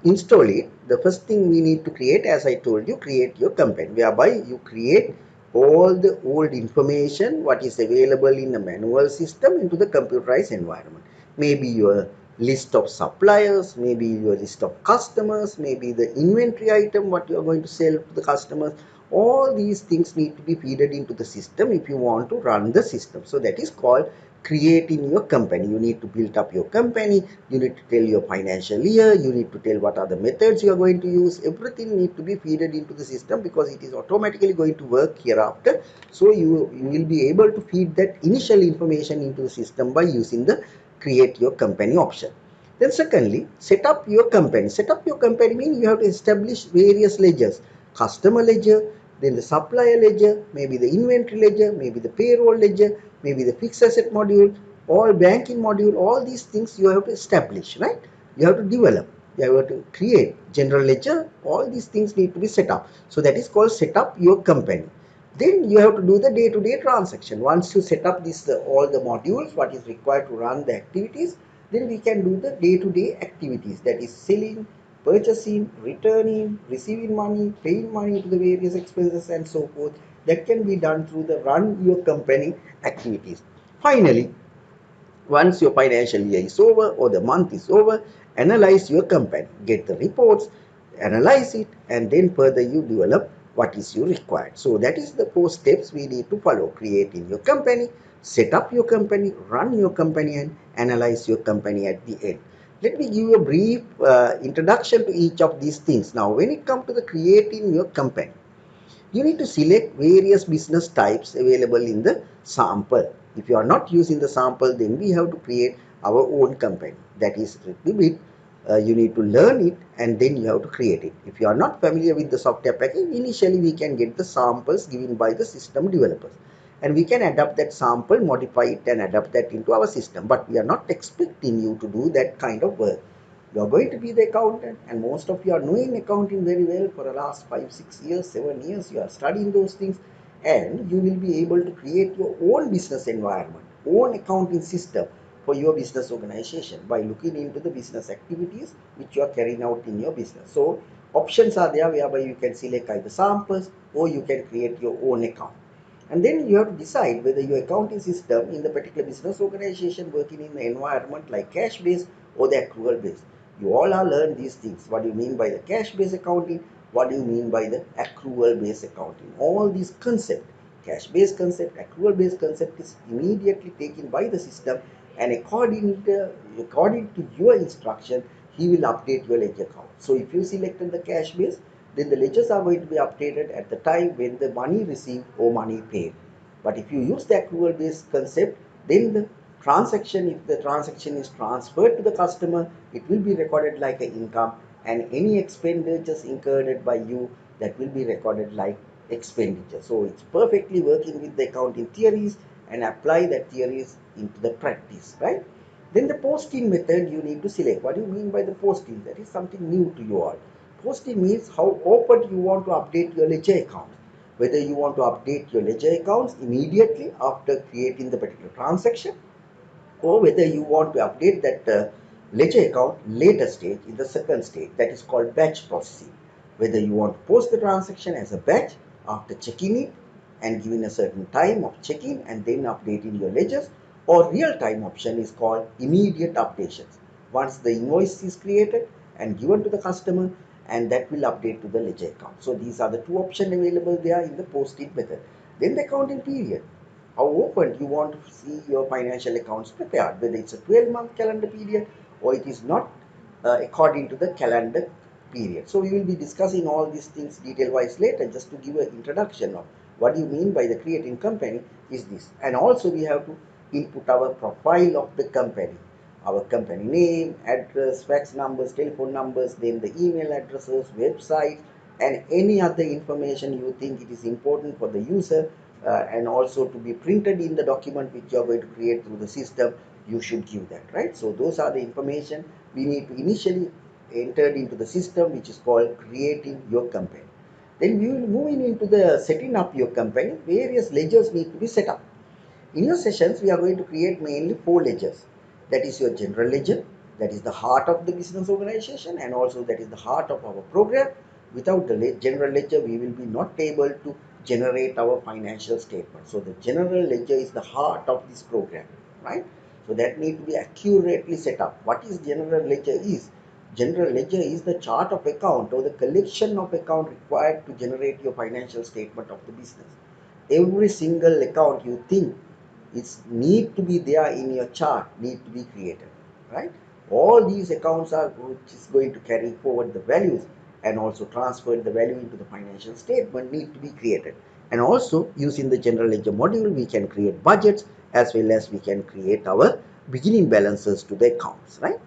install it, the first thing we need to create, as I told you, create your company, whereby you create all the old information what is available in the manual system into the computerized environment. Maybe your list of suppliers, maybe your list of customers, maybe the inventory item what you are going to sell to the customers. All these things need to be fed into the system if you want to run the system. So that is called creating your company. You need to build up your company. You need to tell your financial year. You need to tell what are the methods you are going to use. Everything need to be fed into the system because it is automatically going to work hereafter. So you will be able to feed that initial information into the system by using the create your company option. Then secondly, set up your company. Set up your company means you have to establish various ledgers. Customer ledger, then the supplier ledger, maybe the inventory ledger, maybe the payroll ledger, maybe the fixed asset module, or banking module. All these things you have to establish, right? You have to develop. You have to create general ledger. All these things need to be set up. So that is called set up your company. Then you have to do the day-to-day transaction. Once you set up this all the modules what is required to run the activities, then we can do the day-to-day activities, that is selling, purchasing, returning, receiving money, paying money to the various expenses and so forth. That can be done through the run your company activities. Finally, once your financial year is over or the month is over, analyze your company, get the reports, analyze it, and then further you develop what is you required. So that is the 4 steps we need to follow: creating your company, set up your company, run your company, and analyze your company at the end. Let me give you a brief introduction to each of these things. Now, when it comes to the creating your company, you need to select various business types available in the sample. If you are not using the sample, then we have to create our own company. That is a little bit, you need to learn it and then you have to create it. If you are not familiar with the software package, initially we can get the samples given by the system developers. And we can adapt that sample, modify it and adapt that into our system. But we are not expecting you to do that kind of work. You are going to be the accountant, and most of you are knowing accounting very well for the last 5, 6 years, 7 years. You are studying those things, and you will be able to create your own business environment, own accounting system for your business organization by looking into the business activities which you are carrying out in your business. So, options are there whereby you can select either samples or you can create your own account. And then you have to decide whether your accounting system in the particular business organization working in the environment like cash based or the accrual based. You all are learned these things. What do you mean by the cash based accounting? What do you mean by the accrual based accounting? All these concepts, cash based concept, accrual based concept, is immediately taken by the system, and according to your instruction, he will update your ledger account. So if you selected the cash based, then the ledgers are going to be updated at the time when the money received or money paid. But if you use the accrual based concept, then the transaction, if the transaction is transferred to the customer, it will be recorded like an income, and any expenditures incurred by you, that will be recorded like expenditure. So it's perfectly working with the accounting theories and apply that theories into the practice, right? Then the posting method you need to select. What do you mean by the posting? That is something new to you all. Posting means how often you want to update your ledger account. Whether you want to update your ledger accounts immediately after creating the particular transaction, or whether you want to update that ledger account later stage, in the second stage, that is called batch processing. Whether you want to post the transaction as a batch after checking it and giving a certain time of checking and then updating your ledgers, or real time option is called immediate updations. Once the invoice is created and given to the customer, and that will update to the ledger account. So these are the 2 options available there in the post-it method. Then the accounting period, how often you want to see your financial accounts prepared, whether it's a 12-month calendar period or it is not according to the calendar period. So we will be discussing all these things detail wise later. Just to give an introduction of what you mean by the creating company is this. And also we have to input our profile of the company, our company name, address, fax numbers, telephone numbers, then the email addresses, website, and any other information you think it is important for the user, and also to be printed in the document which you are going to create through the system. you should give that, right? So those are the information we need to initially enter into the system, which is called creating your company. Then we will move into the setting up your company. Various ledgers need to be set up. In your sessions, we are going to create mainly four ledgers. That is your general ledger, that is the heart of the business organization, and also that is the heart of our program. Without the general ledger, we will be not able to generate our financial statement. So the general ledger is the heart of this program, right? So that need to be accurately set up. What is general ledger is? General ledger is the chart of account or the collection of account required to generate your financial statement of the business. Every single account you think it's need to be there in your chart, need to be created, right? All these accounts are which is going to carry forward the values and also transfer the value into the financial statement need to be created. And also using the general ledger module, we can create budgets as well as we can create our beginning balances to the accounts, right?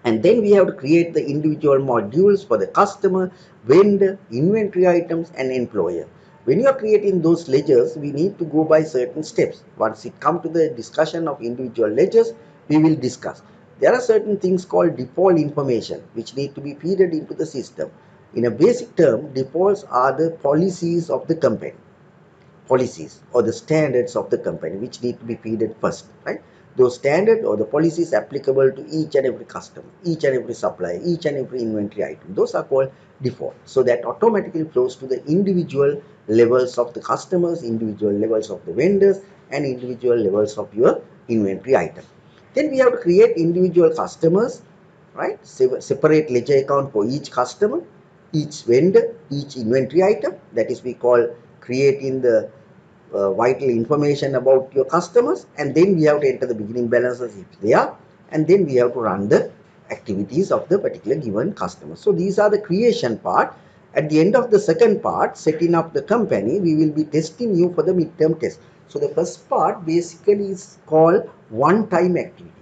And then we have to create the individual modules for the customer, vendor, inventory items, and employer. When you are creating those ledgers, we need to go by certain steps. Once it comes to the discussion of individual ledgers, we will discuss. There are certain things called default information which need to be fed into the system. In a basic term, defaults are the policies of the company, policies or the standards of the company which need to be fed first, right? Those standards or the policies applicable to each and every customer, each and every supplier, each and every inventory item, those are called default. So that automatically flows to the individual levels of the customers, individual levels of the vendors, and individual levels of your inventory item. Then we have to create individual customers, right? Separate ledger account for each customer, each vendor, each inventory item. That is we call creating the vital information about your customers, and then we have to enter the beginning balances if they are, and then we have to run the activities of the particular given customer. So these are the creation part. At the end of the second part, setting up the company, we will be testing you for the midterm test. So the first part basically is called one time activity.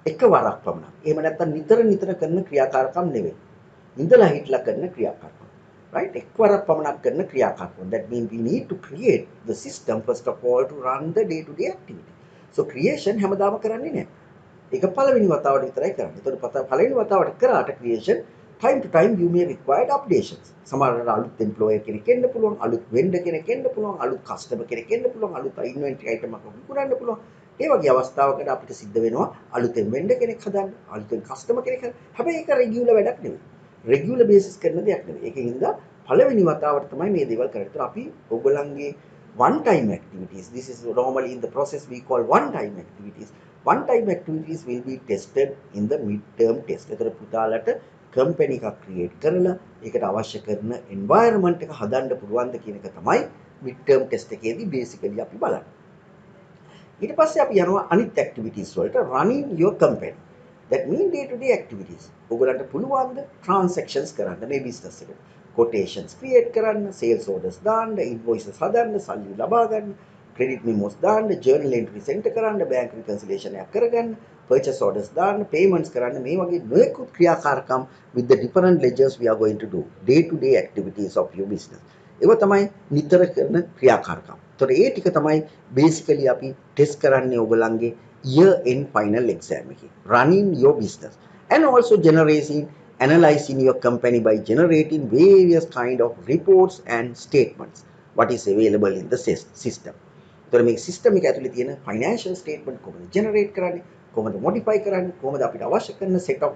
එකවරක් පමණක්. එහෙම නැත්නම් නිතර නිතර කරන ක්‍රියාකාරකම් නෙවෙයි. ඉඳලා හිටලා කරන ක්‍රියාකාරකම්. Right? එක්වරක් පමණක් කරන ක්‍රියාකාරකම්. That means we need to create the system first of all to run the day-to-day activity. So creation හැමදාම කරන්නේ නැහැ. ඒක පළවෙනි වතාවට විතරයි කරන්නේ. ඒතකොට පළවෙනි වතාවට කරාට creation time to time you may require updations. සමහරවිට අලුත් employer කෙනෙක් එන්න පුළුවන්, අලුත් vendor කෙනෙක් එන්න පුළුවන්, අලුත් customer කෙනෙක් එන්න පුළුවන්, අලුත් inventory item එකක් විකුණන්න පුළුවන්. ඒ වගේ අවස්ථාවකට අපිට සිද්ධ වෙනවා අලුතෙන් vendor කෙනෙක් හදන්න, අලුතෙන් customer කෙනෙක් හදන්න. හැබැයි ඒක regular වැඩක් නෙවෙයි. regular basis කරන දෙයක් නෙවෙයි. ඒකෙන් හින්දා පළවෙනි වතාවට තමයි මේ දේවල් කරන්නේ. ඒතර අපි ඔයගොල්ලන්ගේ one time activities, this is normally in the process we call one time activities. One time activities will be tested in the midterm test. ඒතර පුතාලට කම්පැනි එකක් ක්‍රියේට් කරලා ඒකට අවශ්‍ය කරන environment එක හදන්න පුළුවන්ද කියන එක තමයි midterm test එකේදී basically අපි බලන්නේ. ඊට පස්සේ අපි යනවා අනිත් activities වලට, running your company. That mean day to day activities. ඔයගලන්ට පුළුවන්ද transactions කරන්න මේ business එකට. quotations create කරන්න, sales orders දාන්න, invoices හදන්න, සල්ලි ලබා ගන්න, credit memos දාන්න, journal entries enter කරන්න, bank reconciliation එකක් කරගන්න, purchase orders දාන්න, payments කරන්න, මේ වගේ නොයෙකුත් ක්‍රියාකාරකම් with the different ledgers we are going to do. Day to day activities of your business. ඒව තමයි නිතර කරන ක්‍රියාකාරකම්. ඒතකොට ඒ ටික තමයි basically අපි test කරන්නේ ඔයගලන්ගේ year end final exam එකේ. Running your business and also generating, analyzing your company by generating various kind of reports and statements what is available in the system. ඒතකොට මේ system එක ඇතුලේ තියෙන financial statement කොහොමද generate කරන්නේ, කොහොමද modify කරන්නේ, කොහොමද අපිට අවශ්‍ය කරන set of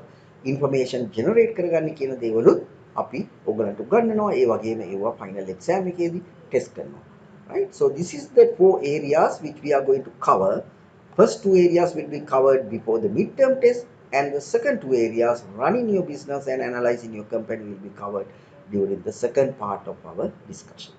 information generate කරගන්නේ කියන දේවලුත් අපි ඔයගලන්ට උගන්වනවා. ඒ වගේම ඒවා final exam එකේදී test කරනවා. Right? So this is the four areas which we are going to cover. First two areas will be covered before the midterm test, and the second two areas, running your business and analyzing your company, will be covered during the second part of our discussion.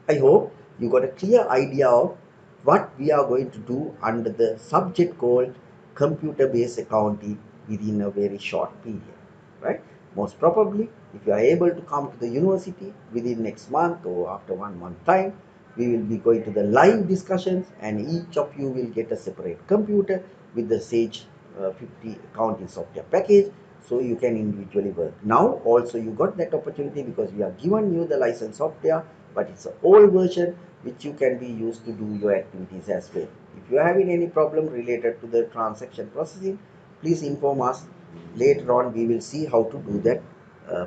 I hope you got a clear idea of what we are going to do under the subject called computer-based accounting within a very short period, right? Most probably, if you are able to come to the university within next month or after 1 month time, we will be going to the live discussions, and each of you will get a separate computer with the Sage 50 accounting software package, so you can individually work. Now also you got that opportunity because we are given you the license software, but it's an old version which you can be used to do your activities as well. If you are having any problem related to the transaction processing, please inform us. Later on we will see how to do that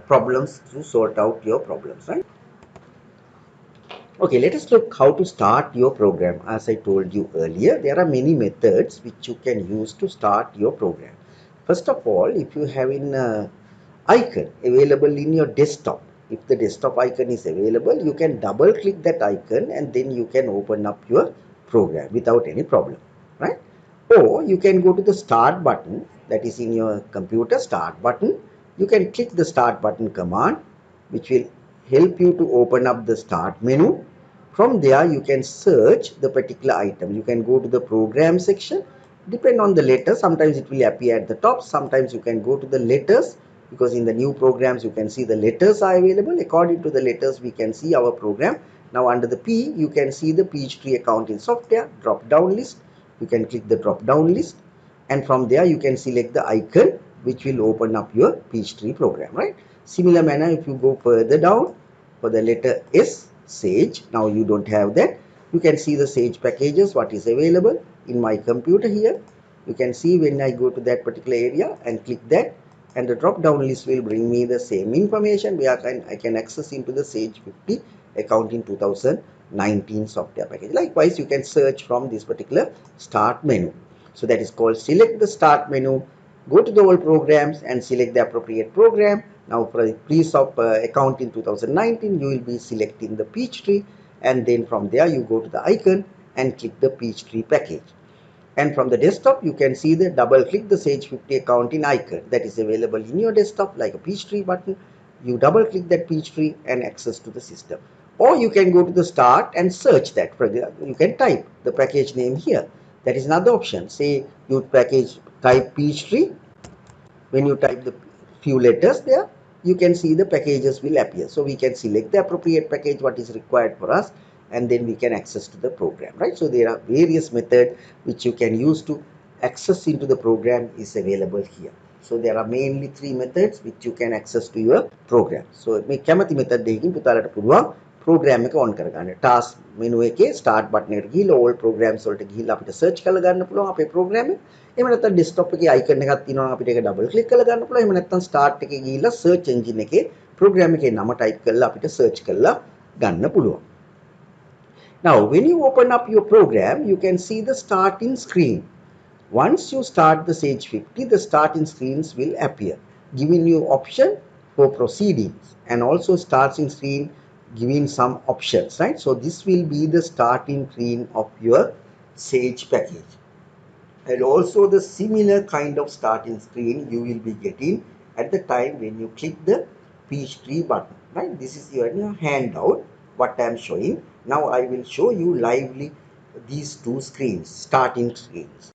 problems to sort out your problems, right? Okay, let us look how to start your program. As I told you earlier, there are many methods which you can use to start your program. First of all, if you have an icon available in your desktop, if the desktop icon is available, you can double click that icon and then you can open up your program without any problem, right? Or you can go to the start button that is in your computer, start button. You can click the start button command, which will help you to open up the start menu. From there, you can search the particular item. You can go to the program section. Depend on the letter. Sometimes it will appear at the top. Sometimes you can go to the letters, because in the new programs you can see the letters are available. According to the letters, we can see our program. Now under the P, you can see the Peachtree accounting software drop down list. You can click the drop down list, and from there you can select the icon which will open up your Peachtree program, right? Similar manner, if you go further down for the letter S, Sage, now you don't have that. You can see the Sage packages, what is available in my computer here. You can see when I go to that particular area and click that, and the drop down list will bring me the same information where I can access into the Sage 50 accounting 2019 software package. Likewise, you can search from this particular start menu. So that is called select the start menu, go to the all programs and select the appropriate program. Now for the piece of account in 2019, you will be selecting the Peachtree, and then from there you go to the icon and click the Peachtree package. And from the desktop, you can see the double click the Sage 50 accounting icon that is available in your desktop like a Peachtree button. You double click that Peachtree and access to the system. Or you can go to the start and search that. You can type the package name here. That is another option. Say you type Peachtree. When you type the few letters there, you can see the packages will appear. So we can select the appropriate package what is required for us, and then we can access to the program, right? So there are various methods which you can use to access into the program is available here. So there are mainly three methods which you can access to your program. So මේ කැමති method දෙකකින් පුතාලට පුළුවන් program එක on කරගන්න. task menu එකේ start button එකට ගිහිල්ලා all programs වලට ගිහිල්ලා අපිට search කරලා ගන්න පුළුවන් අපේ program එක. එහෙම නැත්නම් desktop එකේ icon එකක් තියෙනවා අපිට ඒක double click කරලා ගන්න පුළුවන්. එහෙම නැත්නම් start එකේ ගිහිල්ලා search engine එකේ program එකේ නම type කරලා අපිට search කරලා ගන්න පුළුවන්. Now when you open up your program, you can see the starting screen. Once you start the Sage 50, the starting screens will appear, giving you option for proceedings, and also starting screen giving some options, right? So this will be the starting screen of your Sage package. And also the similar kind of starting screen you will be getting at the time when you click the Peachtree button, right? This is your handout, what I am showing. Now I will show you lively these two screens, starting screens.